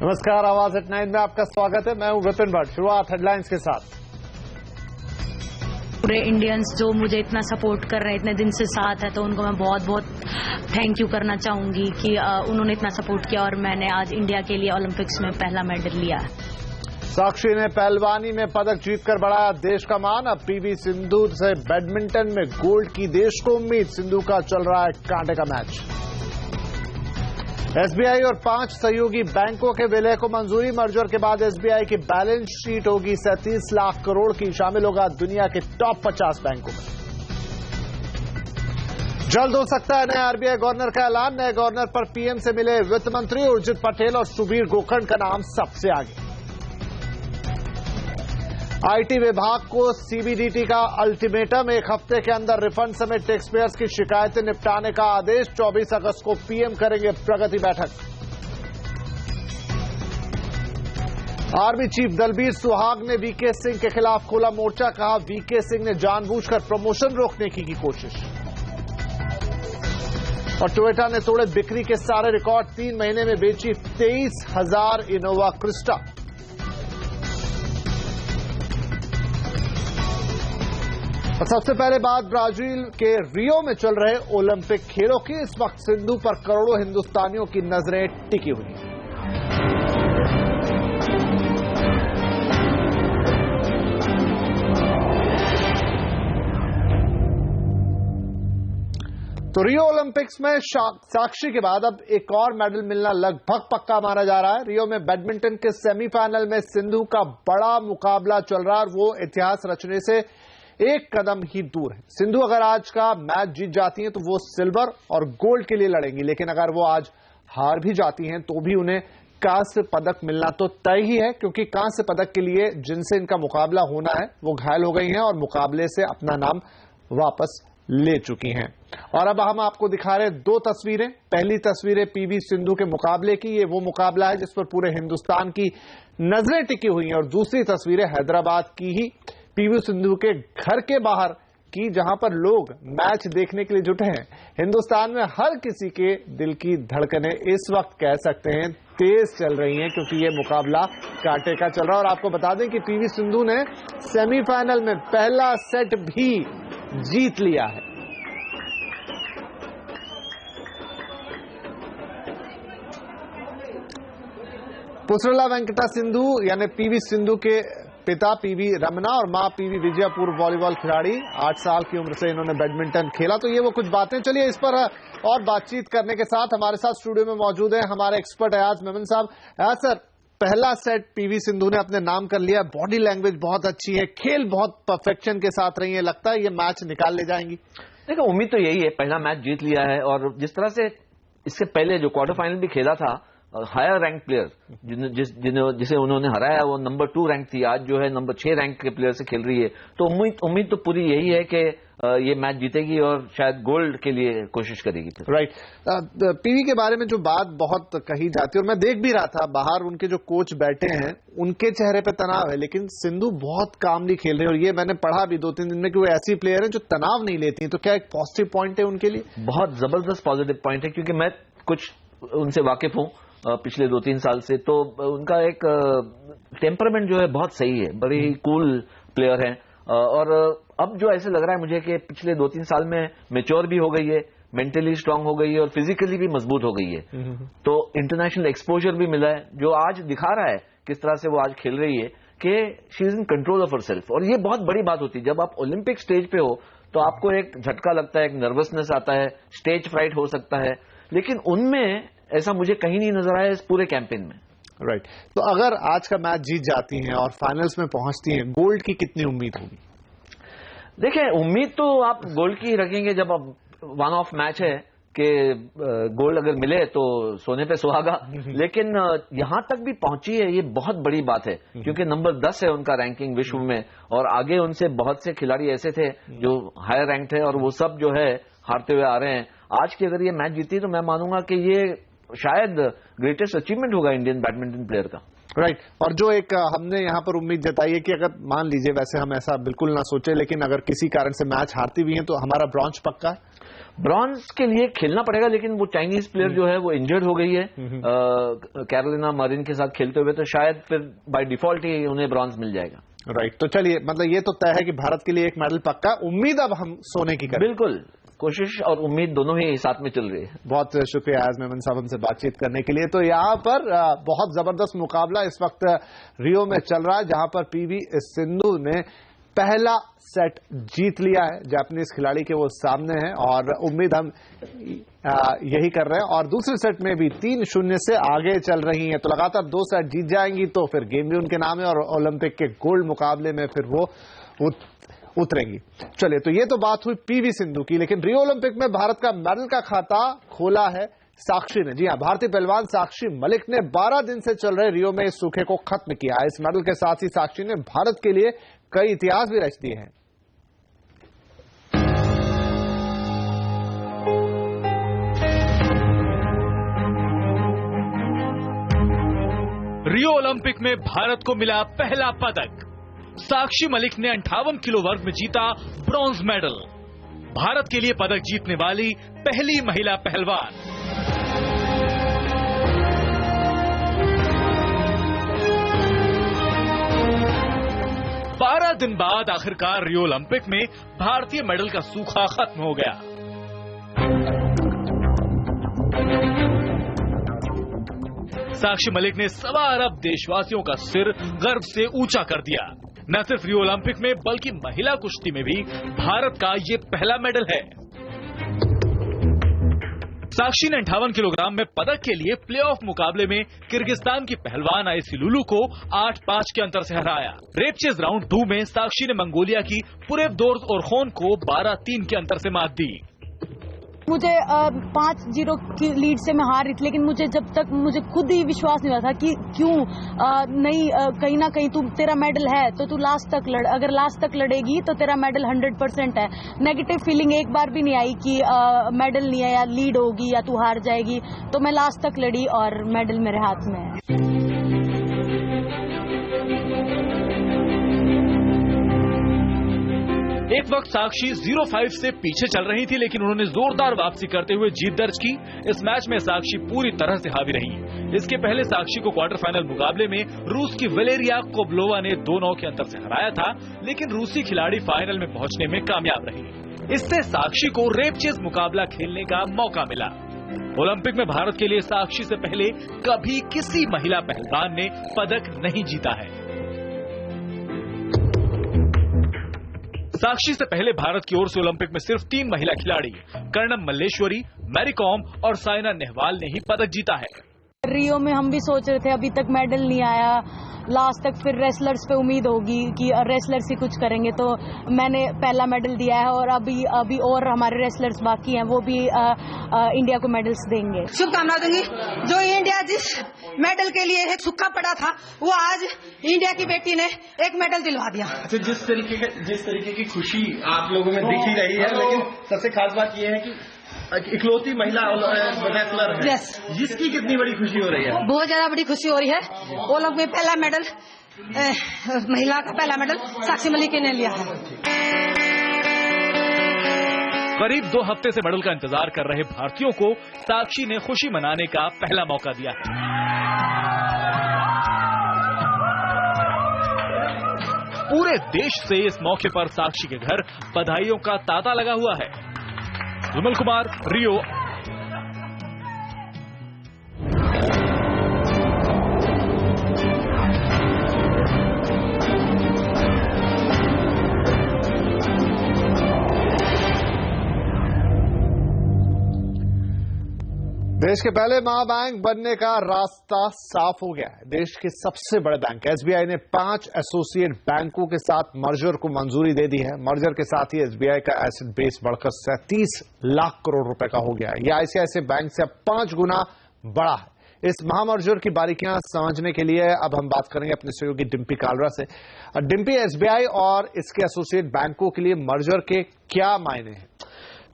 नमस्कार, आवाज एट 9 में आपका स्वागत है। मैं हूं विपिन भट्ट। शुरुआत हेडलाइंस के साथ। पूरे इंडियंस जो मुझे इतना सपोर्ट कर रहे हैं, इतने दिन से साथ है, तो उनको मैं बहुत बहुत थैंक यू करना चाहूंगी कि उन्होंने इतना सपोर्ट किया और मैंने आज इंडिया के लिए ओलंपिक्स में पहला मेडल लिया है। साक्षी ने पहलवानी में पदक जीतकर बढ़ाया देश का मान। अब पीवी सिंधु से बैडमिंटन में गोल्ड की देश को उम्मीद। सिंधु का चल रहा है कांटे का मैच। एसबीआई और 5 सहयोगी बैंकों के विलय को मंजूरी। मर्जर के बाद एसबीआई की बैलेंस शीट होगी 37 लाख करोड़ की। शामिल होगा दुनिया के टॉप 50 बैंकों में। जल्द हो सकता है नए आरबीआई गवर्नर का ऐलान। नए गवर्नर पर पीएम से मिले वित्त मंत्री उर्जित पटेल और सुबीर गोखंड का नाम सबसे आगे। आईटी विभाग को सीबीडीटी का अल्टीमेटम। 1 हफ्ते के अंदर रिफंड समेत टैक्स पेयर्स की शिकायतें निपटाने का आदेश। 24 अगस्त को पीएम करेंगे प्रगति बैठक। आर्मी चीफ दलबीर सुहाग ने वीके सिंह के खिलाफ खोला मोर्चा। कहा वीके सिंह ने जानबूझकर प्रमोशन रोकने की कोशिश। और टोयोटा ने तोड़े बिक्री के सारे रिकॉर्ड। 3 महीने में बेची 23,000 इनोवा क्रिस्टा। और सबसे पहले बात ब्राजील के रियो में चल रहे ओलंपिक खेलों की। इस वक्त सिंधु पर करोड़ों हिंदुस्तानियों की नजरें टिकी हुई हैं। तो रियो ओलंपिक्स में साक्षी के बाद अब एक और मेडल मिलना लगभग पक्का माना जा रहा है। रियो में बैडमिंटन के सेमीफाइनल में सिंधु का बड़ा मुकाबला चल रहा है और वो इतिहास रचने से एक कदम ही दूर है। सिंधु अगर आज का मैच जीत जाती हैं तो वो सिल्वर और गोल्ड के लिए लड़ेंगी, लेकिन अगर वो आज हार भी जाती हैं तो भी उन्हें कांस्य पदक मिलना तो तय ही है, क्योंकि कांस्य पदक के लिए जिनसे इनका मुकाबला होना है वो घायल हो गई हैं और मुकाबले से अपना नाम वापस ले चुकी हैं। और अब हम आपको दिखा रहे 2 तस्वीरें। पहली तस्वीरें पीवी सिंधु के मुकाबले की। ये वो मुकाबला है जिस पर पूरे हिंदुस्तान की नजरें टिकी हुई हैं। और दूसरी तस्वीरें हैदराबाद की ही पीवी सिंधु के घर के बाहर की, जहां पर लोग मैच देखने के लिए जुटे हैं। हिंदुस्तान में हर किसी के दिल की धड़कनें इस वक्त कह सकते हैं तेज चल रही हैं, क्योंकि ये मुकाबला कांटे का चल रहा है। और आपको बता दें कि पीवी सिंधु ने सेमीफाइनल में पहला सेट भी जीत लिया है। पुसरला वेंकटा सिंधु यानी पीवी सिंधु के पिता पीवी रमना और मां पीवी विजया पूर्व वॉलीबॉल खिलाड़ी। 8 साल की उम्र से इन्होंने बैडमिंटन खेला। तो ये वो कुछ बातें। चलिए इस पर और बातचीत करने के साथ हमारे साथ स्टूडियो में मौजूद हैं हमारे एक्सपर्ट अयाज मेमन साहब। अयाज सर, पहला सेट पीवी सिंधु ने अपने नाम कर लिया। बॉडी लैंग्वेज बहुत अच्छी है, खेल बहुत परफेक्शन के साथ रही है। लगता है ये मैच निकाल ले जाएंगी। देखो, उम्मीद तो यही है। पहला मैच जीत लिया है और जिस तरह से इससे पहले जो क्वार्टर फाइनल भी खेला था, हायर रैंक प्लेयर जिसे उन्होंने हराया वो नंबर 2 रैंक थी, आज जो है नंबर 6 रैंक के प्लेयर से खेल रही है। तो उम्मीद तो पूरी यही है कि ये मैच जीतेगी और शायद गोल्ड के लिए कोशिश करेगी। राइट। पीवी के बारे में जो बात बहुत कही जाती है, और मैं देख भी रहा था बाहर उनके जो कोच बैठे हैं उनके चेहरे पे तनाव है, लेकिन सिंधु बहुत कामली खेल रही है। और ये मैंने पढ़ा भी 2-3 दिन में कि वो ऐसी प्लेयर है जो तनाव नहीं लेती। तो क्या एक पॉजिटिव पॉइंट है उनके लिए? बहुत जबरदस्त पॉजिटिव पॉइंट है, क्योंकि मैं कुछ उनसे वाकिफ हूं पिछले 2-3 साल से। तो उनका एक टेम्परामेंट जो है बहुत सही है, बड़ी ही कूल प्लेयर है। और अब जो ऐसे लग रहा है मुझे कि पिछले 2-3 साल में मैच्योर भी हो गई है, मेंटली स्ट्रांग हो गई है और फिजिकली भी मजबूत हो गई है। तो इंटरनेशनल एक्सपोजर भी मिला है, जो आज दिखा रहा है किस तरह से वो आज खेल रही है कि she is in control of herself. और ये बहुत बड़ी बात होती है जब आप ओलंपिक स्टेज पे हो, तो आपको एक झटका लगता है, एक नर्वसनेस आता है, स्टेज फ्राइट हो सकता है, लेकिन उनमें ऐसा मुझे कहीं नहीं नजर आया इस पूरे कैंपेन में। राइट। तो अगर आज का मैच जीत जाती हैं और फाइनल्स में पहुंचती हैं, गोल्ड की कितनी उम्मीद होगी? देखिए, उम्मीद तो आप गोल्ड की रखेंगे जब अब 1 ऑफ मैच है कि गोल्ड अगर मिले तो सोने पे सुहागा। लेकिन यहां तक भी पहुंची है, ये बहुत बड़ी बात है, क्योंकि नंबर 10 है उनका रैंकिंग विश्व में और आगे उनसे बहुत से खिलाड़ी ऐसे थे जो हायर रैंक थे और वो सब जो है हारते हुए आ रहे हैं। आज की अगर ये मैच जीती तो मैं मानूंगा कि ये शायद ग्रेटेस्ट अचीवमेंट होगा इंडियन बैडमिंटन प्लेयर का। राइट। और जो एक हमने यहां पर उम्मीद जताई है कि अगर मान लीजिए, वैसे हम ऐसा बिल्कुल ना सोचे, लेकिन अगर किसी कारण से मैच हारती भी हैं तो हमारा ब्रॉन्ज पक्का है। ब्रॉन्ज के लिए खेलना पड़ेगा, लेकिन वो चाइनीज प्लेयर जो है वो इंजर्ड हो गई है कैरोलिना मारिन के साथ खेलते हुए, तो शायद फिर बाय डिफॉल्ट ही उन्हें ब्रॉन्ज मिल जाएगा। राइट, तो चलिए, मतलब ये तो तय है कि भारत के लिए एक मेडल पक्का। उम्मीद अब हम सोने की करें। बिल्कुल, कोशिश और उम्मीद दोनों ही साथ में चल रही है। बहुत शुक्रिया आज़ मेमन साहब हमसे बातचीत करने के लिए। तो यहाँ पर बहुत जबरदस्त मुकाबला इस वक्त रियो में चल रहा है, जहां पर पीवी सिंधु ने पहला सेट जीत लिया है जापानीज खिलाड़ी के वो सामने है, और उम्मीद हम यही कर रहे हैं। और दूसरे सेट में भी 3-0 से आगे चल रही हैं, तो लगातार 2 सेट जीत जाएंगी तो फिर गेम भी उनके नाम है और ओलंपिक के गोल्ड मुकाबले में फिर वो उतरेंगी। चलिए, तो ये तो बात हुई पीवी सिंधु की, लेकिन रियो ओलंपिक में भारत का मेडल का खाता खोला है साक्षी ने। जी हां, भारतीय पहलवान साक्षी मलिक ने 12 दिन से चल रहे रियो में इस सूखे को खत्म किया है। इस मेडल के साथ ही साक्षी ने भारत के लिए कई इतिहास भी रच दिए हैं। रियो ओलंपिक में भारत को मिला पहला पदक। साक्षी मलिक ने 58 किलो वर्ग में जीता ब्रॉन्ज मेडल। भारत के लिए पदक जीतने वाली पहली महिला पहलवान। बारह दिन बाद आखिरकार रियो ओलंपिक में भारतीय मेडल का सूखा खत्म हो गया। साक्षी मलिक ने 1.25 अरब देशवासियों का सिर गर्व से ऊंचा कर दिया। न सिर्फ रियो ओलंपिक में बल्कि महिला कुश्ती में भी भारत का ये पहला मेडल है। साक्षी ने 58 किलोग्राम में पदक के लिए प्लेऑफ मुकाबले में किर्गिस्तान की पहलवान आयसी लुलू को 8-5 के अंतर से हराया। रेपचेज राउंड 2 में साक्षी ने मंगोलिया की पुरेवदोर्ज ओरखोन को 12-3 के अंतर से मात दी। मुझे 5-0 की लीड से मैं हार रही थी, लेकिन मुझे जब तक मुझे खुद ही विश्वास नहीं हुआ था कि क्यों नहीं, कहीं ना कहीं तेरा मेडल है तो तू लास्ट तक लड़, अगर लास्ट तक लड़ेगी तो तेरा मेडल 100% है। नेगेटिव फीलिंग एक बार भी नहीं आई कि मेडल नहीं है या लीड होगी या तू हार जाएगी। तो मैं लास्ट तक लड़ी और मेडल मेरे हाथ में है। एक वक्त साक्षी 0-5 से पीछे चल रही थी, लेकिन उन्होंने जोरदार वापसी करते हुए जीत दर्ज की। इस मैच में साक्षी पूरी तरह से हावी रही। इसके पहले साक्षी को क्वार्टर फाइनल मुकाबले में रूस की वलेरिया कोबलोवा ने 2-9 के अंतर से हराया था, लेकिन रूसी खिलाड़ी फाइनल में पहुंचने में कामयाब रही। इससे साक्षी को रेपचेज मुकाबला खेलने का मौका मिला। ओलंपिक में भारत के लिए साक्षी से पहले कभी किसी महिला पहलवान ने पदक नहीं जीता है। साक्षी से पहले भारत की ओर से ओलंपिक में सिर्फ 3 महिला खिलाड़ी कर्णम मल्लेश्वरी, मैरी कॉम और साइना नेहवाल ने ही पदक जीता है। रियो में हम भी सोच रहे थे, अभी तक मेडल नहीं आया, लास्ट तक फिर रेसलर्स पे उम्मीद होगी कि रेसलर्स ही कुछ करेंगे, तो मैंने पहला मेडल दिया है और अभी और हमारे रेसलर्स बाकी हैं, वो भी इंडिया को मेडल्स देंगे। शुभकामना दूंगी। जो इंडिया जिस मेडल के लिए एक सूखा पड़ा था, वो आज इंडिया की बेटी ने एक मेडल दिलवा दिया। अच्छा, जिस तरीके की खुशी आप लोगों में दिख ही रही है, लेकिन सबसे खास बात यह है कि इकलौती महिला रेसलर है, जिसकी कितनी बड़ी खुशी हो रही है। बहुत ज्यादा बड़ी खुशी हो रही है। ओलंपिक में पहला मेडल, महिला का पहला मेडल साक्षी मलिक ने लिया है। करीब 2 हफ्ते से मेडल का इंतजार कर रहे भारतीयों को साक्षी ने खुशी मनाने का पहला मौका दिया है। पूरे देश से इस मौके पर साक्षी के घर बधाइयों का तांता लगा हुआ है। विमल कुमार, रियो। देश के पहले महाबैंक बनने का रास्ता साफ हो गया है। देश के सबसे बड़े बैंक एसबीआई ने 5 एसोसिएट बैंकों के साथ मर्जर को मंजूरी दे दी है। मर्जर के साथ ही एसबीआई का एसेट बेस बढ़कर 37 लाख करोड़ रुपए का हो गया है। यह आईसीआईसीआई बैंक से अब 5 गुना बड़ा है। इस महामर्जर की बारीकियां समझने के लिए अब हम बात करेंगे अपने सहयोगी डिम्पी कालरा से। डिम्पी, एसबीआई और इसके एसोसिएट बैंकों के लिए मर्जर के क्या मायने हैं?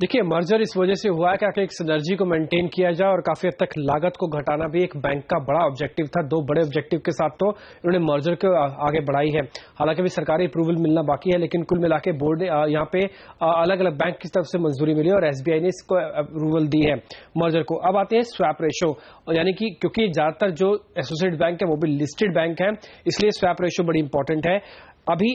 देखिए, मर्जर इस वजह से हुआ है कि एक सिनर्जी को मेंटेन किया जाए और काफी हद तक लागत को घटाना भी एक बैंक का बड़ा ऑब्जेक्टिव था। दो बड़े ऑब्जेक्टिव के साथ तो इन्होंने मर्जर को आगे बढ़ाई है। हालांकि अभी सरकारी अप्रूवल मिलना बाकी है, लेकिन कुल मिला के बोर्ड ने यहाँ पे अलग अलग बैंक की तरफ से मंजूरी मिली और एसबीआई ने इसको अप्रूवल दी है मर्जर को। अब आते हैं स्वैप रेशो, यानी कि क्योंकि ज्यादातर जो एसोसिएट बैंक है वो भी लिस्टेड बैंक है, इसलिए स्वैप रेशो बड़ी इंपॉर्टेंट है। अभी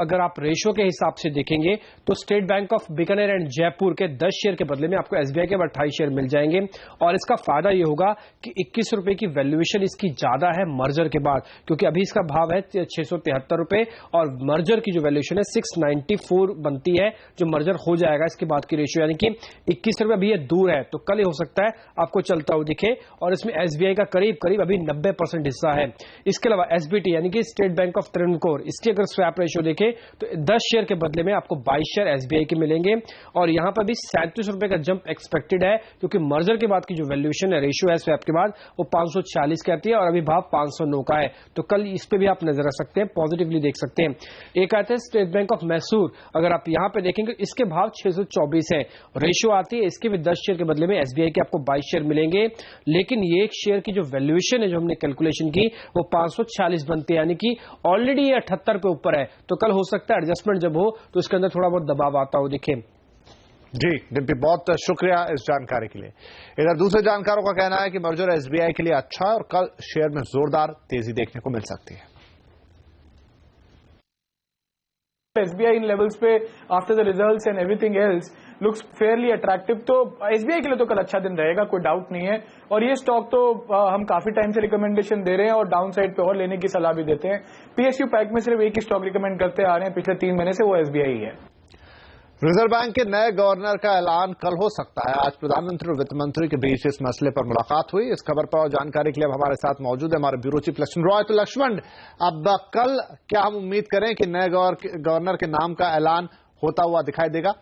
अगर आप रेशो के हिसाब से देखेंगे तो state bank of Bikaner and Jaipur के 10 शेयर के बदले में आपको एसबीआई के 28 शेयर मिल जाएंगे। और इसका फायदा यह होगा कि 21 रुपए की वैल्यूएशन इसकी ज्यादा है मर्जर के बाद, क्योंकि अभी इसका भाव है 673 रुपए और मर्जर की जो वैल्यूएशन है 694 बनती है, जो मर्जर हो जाएगा इसके बाद की रेशियो, यानी कि 21 रुपए अभी ये दूर है, तो कल ये हो सकता है आपको चलता हुआ दिखे। और इसमें एसबीआई का करीब अभी 90% हिस्सा है। इसके अलावा एसबीटी यानी कि स्टेट बैंक ऑफ त्रिवेंद्रम, इसकी अगर स्वैप रेशो देखें तो 10 शेयर के बदले में आपको 22 शेयर एसबीआई के मिलेंगे। और यहां पर भी 37 रुपए का जंप एक्सपेक्टेड है, क्योंकि मर्जर के बाद की जो वैल्यूएशन है, रेशियो है स्वैप के बाद, वो 540 कहती है और अभी भाव 509 का है। तो कल इस पे भी आप नजर रख सकते हैं, पॉजिटिवली देख सकते हैं। एक आता है स्टेट बैंक ऑफ मैसूर, अगर आप यहां पे देखेंगे इसके भाव 624 है, रेशियो आती है इसके भी 10 शेयर के बदले में एसबीआई के आपको 22 शेयर मिलेंगे। लेकिन ये एक शेयर की जो वैल्यूएशन है, जो हमने कैलकुलेशन की, वो 540 बनती है, यानी कि ऑलरेडी ये 78 पे ऊपर है। तो कल हो सकता है एडजस्टमेंट जब हो तो इसके अंदर थोड़ा बहुत दबाव आता हो दिखे। जी डिम्पी, बहुत शुक्रिया इस जानकारी के लिए। इधर दूसरे जानकारों का कहना है कि मर्जर एसबीआई के लिए अच्छा है और कल शेयर में जोरदार तेजी देखने को मिल सकती है। एसबीआई इन लेवल्स पे after the results and everything else looks Fairlie attractive, तो एसबीआई के लिए तो कल अच्छा दिन रहेगा, कोई डाउट नहीं है। और ये स्टॉक तो हम काफी टाइम से रिकमेंडेशन दे रहे हैं और डाउन साइड पे और लेने की सलाह भी देते हैं। पीएसयू पैक में सिर्फ एक ही स्टॉक रिकमेंड करते आ रहे हैं पिछले 3 महीने से, वो एसबीआई है। रिजर्व बैंक के नए गवर्नर का ऐलान कल हो सकता है। आज प्रधानमंत्री और वित्त मंत्री के बीच इस मसले पर मुलाकात हुई। इस खबर पर और जानकारी के लिए अब हमारे साथ मौजूद है हमारे ब्यूरो चीफ लक्ष्मण रॉय। तो लक्ष्मण, अब कल क्या हम उम्मीद करें कि नए गवर्नर के नाम का ऐलान होता हुआ दिखाई देगा?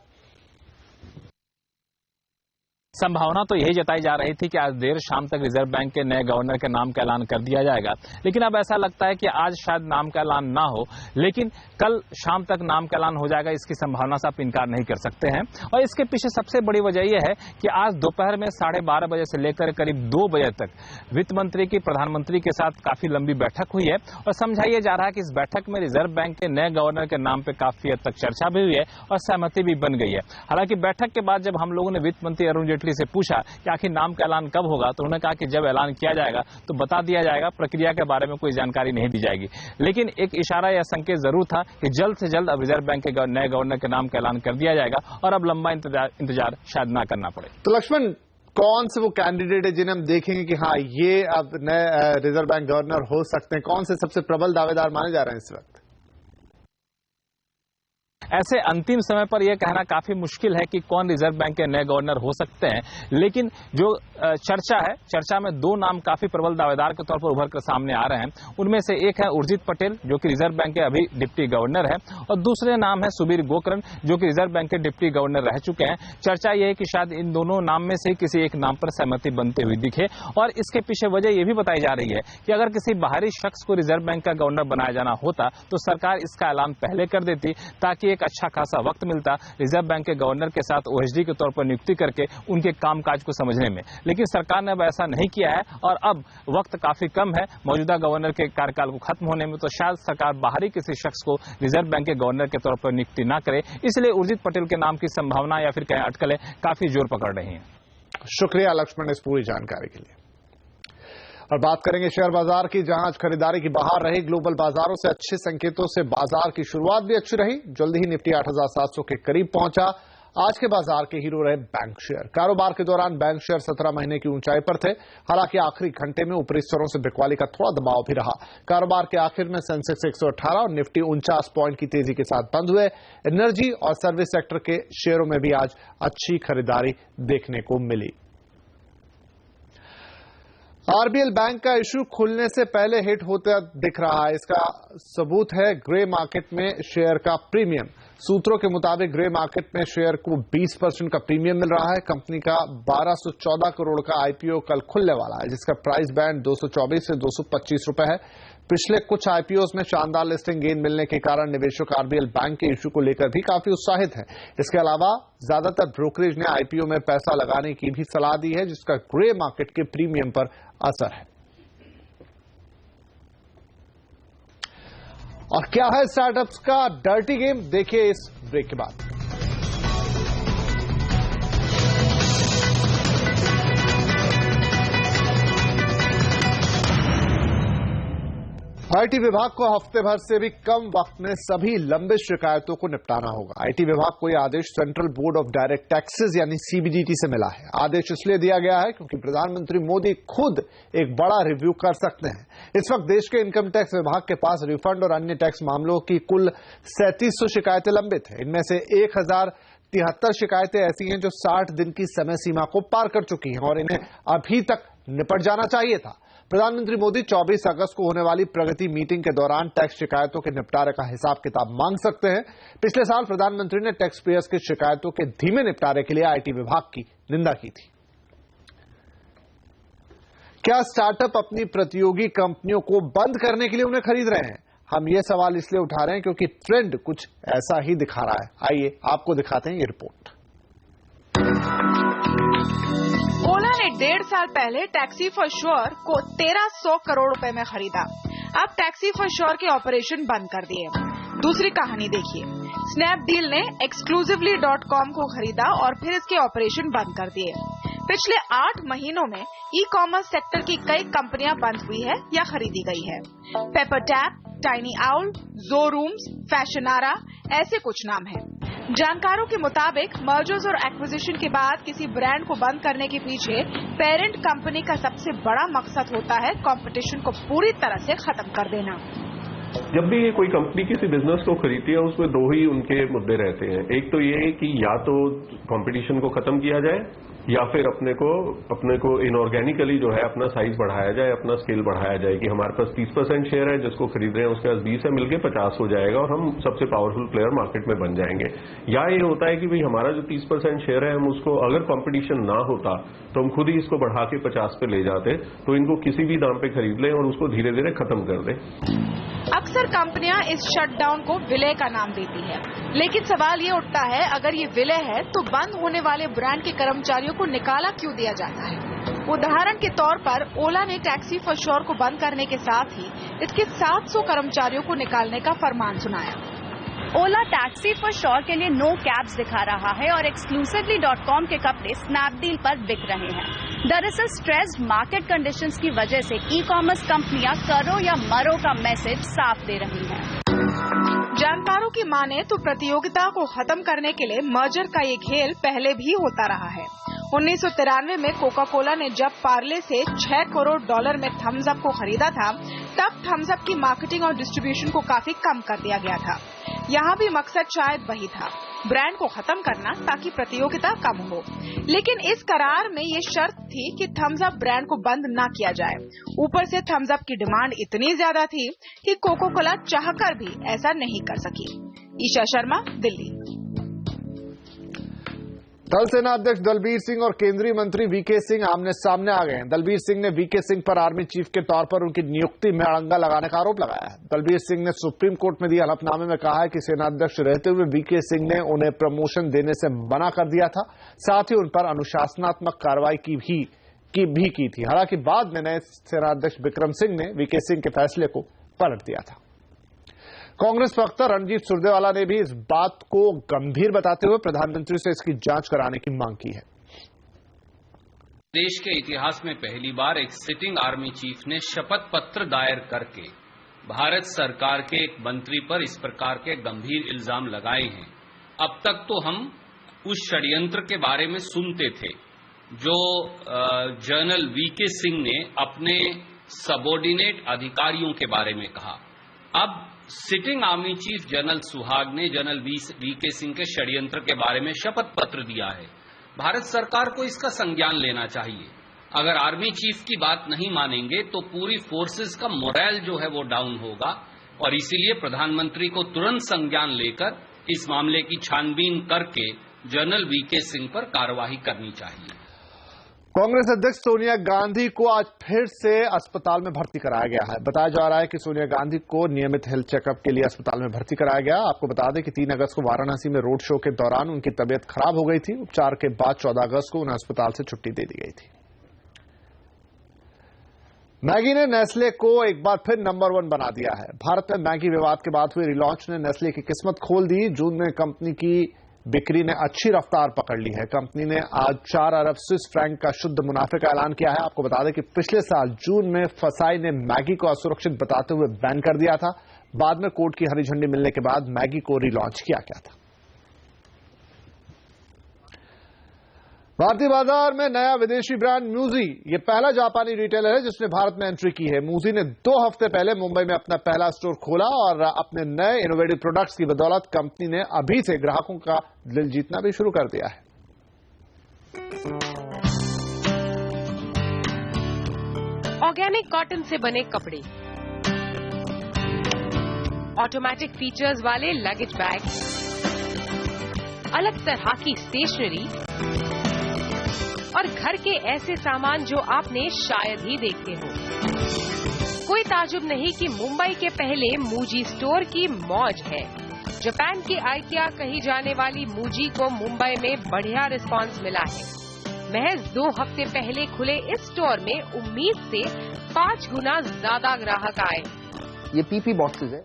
संभावना तो यही जताई जा रही थी कि आज देर शाम तक रिजर्व बैंक के नए गवर्नर के नाम का ऐलान कर दिया जाएगा, लेकिन अब ऐसा लगता है कि आज शायद नाम का ऐलान ना हो, लेकिन कल शाम तक नाम का ऐलान हो जाएगा, इसकी संभावना से आप इनकार नहीं कर सकते हैं। और इसके पीछे सबसे बड़ी वजह यह है कि आज दोपहर में 12:30 बजे से लेकर करीब 2 बजे तक वित्त मंत्री की प्रधानमंत्री के साथ काफी लंबी बैठक हुई है और समझाया जा रहा है कि इस बैठक में रिजर्व बैंक के नए गवर्नर के नाम पर काफी हद तक चर्चा भी हुई है और सहमति भी बन गई है। हालांकि बैठक के बाद जब हम लोगों ने वित्त मंत्री अरुण जेटली से पूछा कि आखिर नाम का ऐलान कब होगा, तो उन्होंने कहा कि जब ऐलान किया जाएगा तो बता दिया जाएगा, प्रक्रिया के बारे में कोई जानकारी नहीं दी जाएगी। लेकिन एक इशारा या संकेत जरूर था कि जल्द से जल्द अब रिजर्व बैंक के नए गवर्नर के नाम का ऐलान कर दिया जाएगा और अब लंबा इंतजार शायद ना करना पड़े। तो लक्ष्मण, कौन से वो कैंडिडेट है जिन्हें हम देखेंगे कि हाँ ये अब नए रिजर्व बैंक गवर्नर हो सकते हैं? कौन से सबसे प्रबल दावेदार माने जा रहे हैं इस वक्त? ऐसे अंतिम समय पर यह कहना काफी मुश्किल है कि कौन रिजर्व बैंक के नए गवर्नर हो सकते हैं, लेकिन जो चर्चा में 2 नाम काफी प्रबल दावेदार के तौर पर उभर कर सामने आ रहे हैं। उनमें से एक है उर्जित पटेल, जो कि रिजर्व बैंक के अभी डिप्टी गवर्नर है, और दूसरे नाम है सुबीर गोकरण, जो कि रिजर्व बैंक के डिप्टी गवर्नर रह चुके हैं। चर्चा यह है कि शायद इन दोनों नाम में से किसी एक नाम पर सहमति बनते हुए दिखे और इसके पीछे वजह यह भी बताई जा रही है कि अगर किसी बाहरी शख्स को रिजर्व बैंक का गवर्नर बनाया जाना होता तो सरकार इसका ऐलान पहले कर देती, ताकि अच्छा खासा वक्त मिलता रिजर्व बैंक के गवर्नर के साथ ओएसडी के तौर पर नियुक्ति करके उनके कामकाज को समझने में। लेकिन सरकार ने अब ऐसा नहीं किया है और अब वक्त काफी कम है मौजूदा गवर्नर के कार्यकाल को खत्म होने में, तो शायद सरकार बाहरी किसी शख्स को रिजर्व बैंक के गवर्नर के तौर पर नियुक्ति ना करे, इसलिए उर्जित पटेल के नाम की संभावना या फिर कहें अटकलें काफी जोर पकड़ रही हैं। शुक्रिया लक्ष्मण इस पूरी जानकारी के लिए। और बात करेंगे शेयर बाजार की, जहां आज खरीदारी की बहार रही। ग्लोबल बाजारों से अच्छे संकेतों से बाजार की शुरुआत भी अच्छी रही। जल्दी ही निफ्टी 8,700 के करीब पहुंचा। आज के बाजार के हीरो रहे बैंक शेयर। कारोबार के दौरान बैंक शेयर 17 महीने की ऊंचाई पर थे। हालांकि आखिरी घंटे में ऊपरी स्तरों से बिकवाली का थोड़ा दबाव भी रहा। कारोबार के आखिर में सेंसेक्स 118 और निफ्टी 49 पॉइंट की तेजी के साथ बंद हुए। एनर्जी और सर्विस सेक्टर के शेयरों में भी आज अच्छी खरीदारी देखने को मिली। आरबीएल बैंक का इशू खुलने से पहले हिट होता दिख रहा है। इसका सबूत है ग्रे मार्केट में शेयर का प्रीमियम। सूत्रों के मुताबिक ग्रे मार्केट में शेयर को 20% का प्रीमियम मिल रहा है। कंपनी का 1214 करोड़ का आईपीओ कल खुलने वाला है, जिसका प्राइस बैंड 224 से 225 रुपए है। पिछले कुछ आईपीओs में शानदार लिस्टिंग गेन मिलने के कारण निवेशक आरबीएल बैंक के इश्यू को लेकर भी काफी उत्साहित हैं। इसके अलावा ज्यादातर ब्रोकरेज ने आईपीओ में पैसा लगाने की भी सलाह दी है, जिसका ग्रे मार्केट के प्रीमियम पर असर है। और क्या है स्टार्टअप्स का डर्टी गेम, देखिए इस ब्रेक के बाद। आईटी विभाग को हफ्ते भर से भी कम वक्त में सभी लंबित शिकायतों को निपटाना होगा। आईटी विभाग को यह आदेश central board of direct taxes यानी सीबीडीटी से मिला है। आदेश इसलिए दिया गया है क्योंकि प्रधानमंत्री मोदी खुद एक बड़ा रिव्यू कर सकते हैं। इस वक्त देश के इनकम टैक्स विभाग के पास रिफंड और अन्य टैक्स मामलों की कुल 3700 शिकायतें लंबित है। इनमें से 1073 शिकायतें ऐसी हैं जो 60 दिन की समय सीमा को पार कर चुकी हैं और इन्हें अभी तक निपट जाना चाहिए था। प्रधानमंत्री मोदी 24 अगस्त को होने वाली प्रगति मीटिंग के दौरान टैक्स शिकायतों के निपटारे का हिसाब किताब मांग सकते हैं। पिछले साल प्रधानमंत्री ने टैक्स पेयर्स की शिकायतों के धीमे निपटारे के लिए आईटी विभाग की निंदा की थी। क्या स्टार्टअप अपनी प्रतियोगी कंपनियों को बंद करने के लिए उन्हें खरीद रहे हैं? हम ये सवाल इसलिए उठा रहे हैं क्योंकि ट्रेंड कुछ ऐसा ही दिखा रहा है। आइए आपको दिखाते हैं ये रिपोर्ट। ओला ने 1.5 साल पहले टैक्सी फॉर श्योर को 1300 करोड़ रुपए में खरीदा। अब टैक्सी फॉर श्योर के ऑपरेशन बंद कर दिए। दूसरी कहानी देखिए, स्नैपडील ने exclusively.com को खरीदा और फिर इसके ऑपरेशन बंद कर दिए। पिछले 8 महीनों में ई कॉमर्स सेक्टर की कई कंपनियां बंद हुई है या खरीदी गई है। पेपरटैप, टाइनी आउल, ज़ोरूम्स, फैशनारा ऐसे कुछ नाम हैं। जानकारों के मुताबिक मर्जर्स और एक्विजिशन के बाद किसी ब्रांड को बंद करने के पीछे पेरेंट कंपनी का सबसे बड़ा मकसद होता है कंपटीशन को पूरी तरह से खत्म कर देना। जब भी कोई कंपनी किसी बिजनेस को खरीदती है उसमें 2 ही उनके मुद्दे रहते हैं। एक तो ये कि या तो कंपटीशन को खत्म किया जाए या फिर अपने को इनऑर्गेनिकली जो है अपना साइज बढ़ाया जाए, अपना स्केल बढ़ाया जाए कि हमारे पास 30% शेयर है, जिसको खरीद रहे हैं उसके पास 20 है, मिलके 50 हो जाएगा और हम सबसे पावरफुल प्लेयर मार्केट में बन जाएंगे। या ये होता है कि भाई हमारा जो 30% शेयर है, हम उसको अगर कंपटीशन ना होता तो हम खुद ही इसको बढ़ा के 50 पे ले जाते, तो इनको किसी भी दाम पे खरीद लें और उसको धीरे धीरे खत्म कर दें। अक्सर कंपनियां इस शटडाउन को विलय का नाम देती है, लेकिन सवाल ये उठता है अगर ये विलय है तो बंद होने वाले ब्रांड के कर्मचारियों को निकाला क्यों दिया जाता है? उदाहरण के तौर पर ओला ने टैक्सी फॉर श्योर को बंद करने के साथ ही इसके 700 कर्मचारियों को निकालने का फरमान सुनाया। ओला टैक्सी फॉर श्योर के लिए नो कैब्स दिखा रहा है और exclusively.com के कपड़े स्नैपडील पर बिक रहे हैं। दरअसल स्ट्रेस्ड मार्केट कंडीशंस की वजह से ई कॉमर्स कंपनियां करो या मरो का मैसेज साफ दे रही हैं। जानकारों की माने तो प्रतियोगिता को खत्म करने के लिए मर्जर का ये खेल पहले भी होता रहा है। 1993 में कोका कोला ने जब पार्ले से $6 करोड़ में थम्स अप को खरीदा था, तब थम्स अप की मार्केटिंग और डिस्ट्रीब्यूशन को काफी कम कर दिया गया था। यहाँ भी मकसद शायद वही था, ब्रांड को खत्म करना ताकि प्रतियोगिता कम हो। लेकिन इस करार में ये शर्त थी कि थम्स अप ब्रांड को बंद ना किया जाए। ऊपर से थम्स अप की डिमांड इतनी ज्यादा थी कि कोका कोला चाहकर भी ऐसा नहीं कर सकी। ईशा शर्मा, दिल्ली। थल सेना अध्यक्ष दलबीर सिंह और केंद्रीय मंत्री वीके सिंह आमने सामने आ गए हैं। दलबीर सिंह ने वीके सिंह पर आर्मी चीफ के तौर पर उनकी नियुक्ति में अड़ंगा लगाने का आरोप लगाया है। दलबीर सिंह ने सुप्रीम कोर्ट में दिए हलफनामे में कहा है कि सेनाध्यक्ष रहते हुए वीके सिंह ने उन्हें प्रमोशन देने से मना कर दिया था, साथ ही उन पर अनुशासनात्मक कार्रवाई की थी। हालांकि बाद में नए सेनाध्यक्ष विक्रम सिंह ने वीके सिंह के फैसले को पलट दिया था। कांग्रेस प्रवक्ता रणजीत सुरजेवाला ने भी इस बात को गंभीर बताते हुए प्रधानमंत्री से इसकी जांच कराने की मांग की है। देश के इतिहास में पहली बार एक सिटिंग आर्मी चीफ ने शपथ पत्र दायर करके भारत सरकार के एक मंत्री पर इस प्रकार के गंभीर इल्जाम लगाए हैं। अब तक तो हम उस षड्यंत्र के बारे में सुनते थे जो जनरल वीके सिंह ने अपने सबॉर्डिनेट अधिकारियों के बारे में कहा। अब सिटिंग आर्मी चीफ जनरल सुहाग ने जनरल वीके सिंह के षड्यंत्र के बारे में शपथ पत्र दिया है। भारत सरकार को इसका संज्ञान लेना चाहिए। अगर आर्मी चीफ की बात नहीं मानेंगे तो पूरी फोर्सेस का मोरल जो है वो डाउन होगा और इसीलिए प्रधानमंत्री को तुरंत संज्ञान लेकर इस मामले की छानबीन करके जनरल वीके सिंह पर कार्रवाई करनी चाहिए। कांग्रेस अध्यक्ष सोनिया गांधी को आज फिर से अस्पताल में भर्ती कराया गया है। बताया जा रहा है कि सोनिया गांधी को नियमित हेल्थ चेकअप के लिए अस्पताल में भर्ती कराया गया। आपको बता दें कि 3 अगस्त को वाराणसी में रोड शो के दौरान उनकी तबीयत खराब हो गई थी। उपचार के बाद 14 अगस्त को उन्हें अस्पताल से छुट्टी दे दी गई थी। मैगी ने नेस्ले को एक बार फिर नंबर 1 बना दिया है। भारत में मैगी विवाद के बाद हुए रिलॉन्च ने नेस्ले की किस्मत खोल दी। जून में कंपनी की बिक्री ने अच्छी रफ्तार पकड़ ली है। कंपनी ने आज 4 अरब स्विस फ्रैंक का शुद्ध मुनाफे का ऐलान किया है। आपको बता दें कि पिछले साल जून में फसाई ने मैगी को असुरक्षित बताते हुए बैन कर दिया था। बाद में कोर्ट की हरी झंडी मिलने के बाद मैगी को रिलॉन्च किया गया था। भारतीय बाजार में नया विदेशी ब्रांड म्यूजी, ये पहला जापानी रिटेलर है जिसने भारत में एंट्री की है। म्यूजी ने 2 हफ्ते पहले मुंबई में अपना पहला स्टोर खोला और अपने नए इनोवेटिव प्रोडक्ट्स की बदौलत कंपनी ने अभी से ग्राहकों का दिल जीतना भी शुरू कर दिया है। ऑर्गेनिक कॉटन से बने कपड़े, ऑटोमेटिक फीचर्स वाले लगेज बैग, अलग तरह की स्टेशनरी और घर के ऐसे सामान जो आपने शायद ही देखे हो। कोई ताजुब नहीं कि मुंबई के पहले मूजी स्टोर की मौज है। जापान की आइकिया कही जाने वाली मूजी को मुंबई में बढ़िया रिस्पांस मिला है। महज 2 हफ्ते पहले खुले इस स्टोर में उम्मीद से 5 गुना ज्यादा ग्राहक आए। ये पीपी बॉक्सेस है।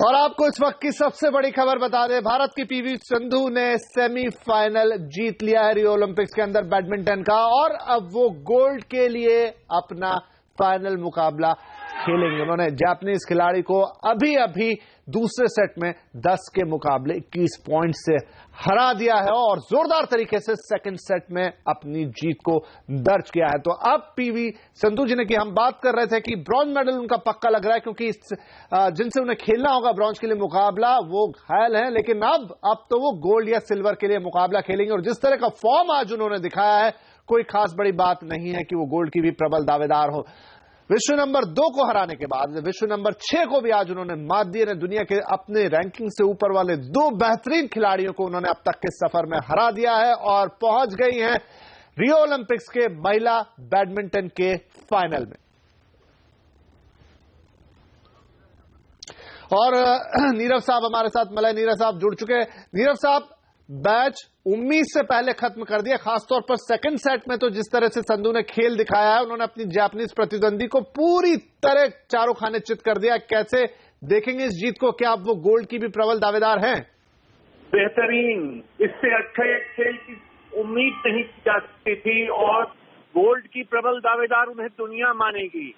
और आपको इस वक्त की सबसे बड़ी खबर बता दें, भारत की पीवी सिंधु ने सेमीफाइनल जीत लिया है रियो ओलंपिक्स के अंदर बैडमिंटन का, और अब वो गोल्ड के लिए अपना फाइनल मुकाबला खेलेंगे। उन्होंने जापानीज खिलाड़ी को अभी दूसरे सेट में 10 के मुकाबले 21 पॉइंट से हरा दिया है और जोरदार तरीके से सेकंड सेट में अपनी जीत को दर्ज किया है। तो अब पीवी सिंधु जिन्हें की हम बात कर रहे थे कि ब्रॉन्ज मेडल उनका पक्का लग रहा है, क्योंकि जिनसे उन्हें खेलना होगा ब्रॉन्ज के लिए मुकाबला वो घायल हैं, लेकिन अब तो वो गोल्ड या सिल्वर के लिए मुकाबला खेलेंगे। और जिस तरह का फॉर्म आज उन्होंने दिखाया है, कोई खास बड़ी बात नहीं है कि वो गोल्ड की भी प्रबल दावेदार हो। विश्व नंबर 2 को हराने के बाद विश्व नंबर 6 को भी आज उन्होंने मात दी है। दुनिया के अपने रैंकिंग से ऊपर वाले 2 बेहतरीन खिलाड़ियों को उन्होंने अब तक के सफर में हरा दिया है और पहुंच गई हैं रियो ओलंपिक्स के महिला बैडमिंटन के फाइनल में। और नीरव साहब हमारे साथ, मलय नीरव साहब जुड़ चुके हैं। नीरव साहब, मैच उम्मीद से पहले खत्म कर दिया, खासतौर पर सेकंड सेट में तो जिस तरह से संधू ने खेल दिखाया है, उन्होंने अपनी जापानीज प्रतिद्वंदी को पूरी तरह चारों खाने चित कर दिया। कैसे देखेंगे इस जीत को? क्या अब वो गोल्ड की भी प्रबल दावेदार हैं? बेहतरीन, इससे अच्छे खेल की उम्मीद नहीं की जा सकती थी और गोल्ड की प्रबल दावेदार उन्हें दुनिया मानेगी,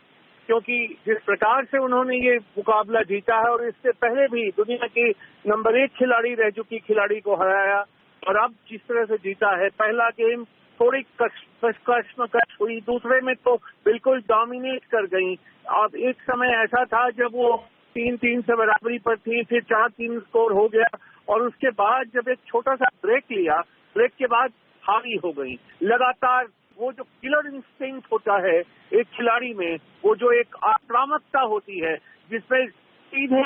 क्योंकि जिस प्रकार से उन्होंने ये मुकाबला जीता है और इससे पहले भी दुनिया की नंबर 1 खिलाड़ी रह चुकी खिलाड़ी को हराया और अब जिस तरह से जीता है। पहला गेम थोड़ी कश्मकश हुई, दूसरे में तो बिल्कुल डोमिनेट कर गई। अब एक समय ऐसा था जब वो 3-3 से बराबरी पर थी, फिर 4-3 स्कोर हो गया और उसके बाद जब एक छोटा सा ब्रेक लिया, ब्रेक के बाद हावी हो गई। लगातार वो जो किलर इंस्टिंक्ट होता है एक खिलाड़ी में, वो जो एक आक्रामकता होती है जिसमें सीधे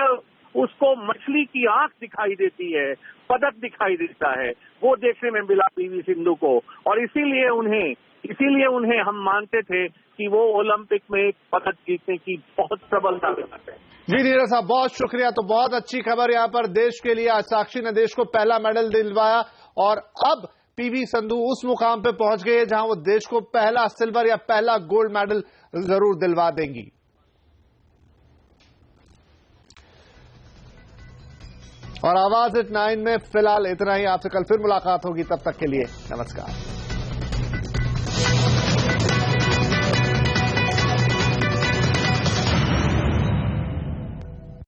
उसको मछली की आंख दिखाई देती है, पदक दिखाई देता है, वो देखने में मिला पीवी सिंधु को। और इसीलिए उन्हें हम मानते थे कि वो ओलंपिक में पदक जीतने की बहुत प्रबल दावेदार है। जी नीरज साहब, बहुत शुक्रिया। तो बहुत अच्छी खबर यहाँ पर देश के लिए। आज साक्षी ने देश को पहला मेडल दिलवाया और अब पीवी सिंधु उस मुकाम पे पहुंच गई है जहां वो देश को पहला सिल्वर या पहला गोल्ड मेडल जरूर दिलवा देंगी। और आवाज एट 9 में फिलहाल इतना ही। आपसे कल फिर मुलाकात होगी, तब तक के लिए नमस्कार।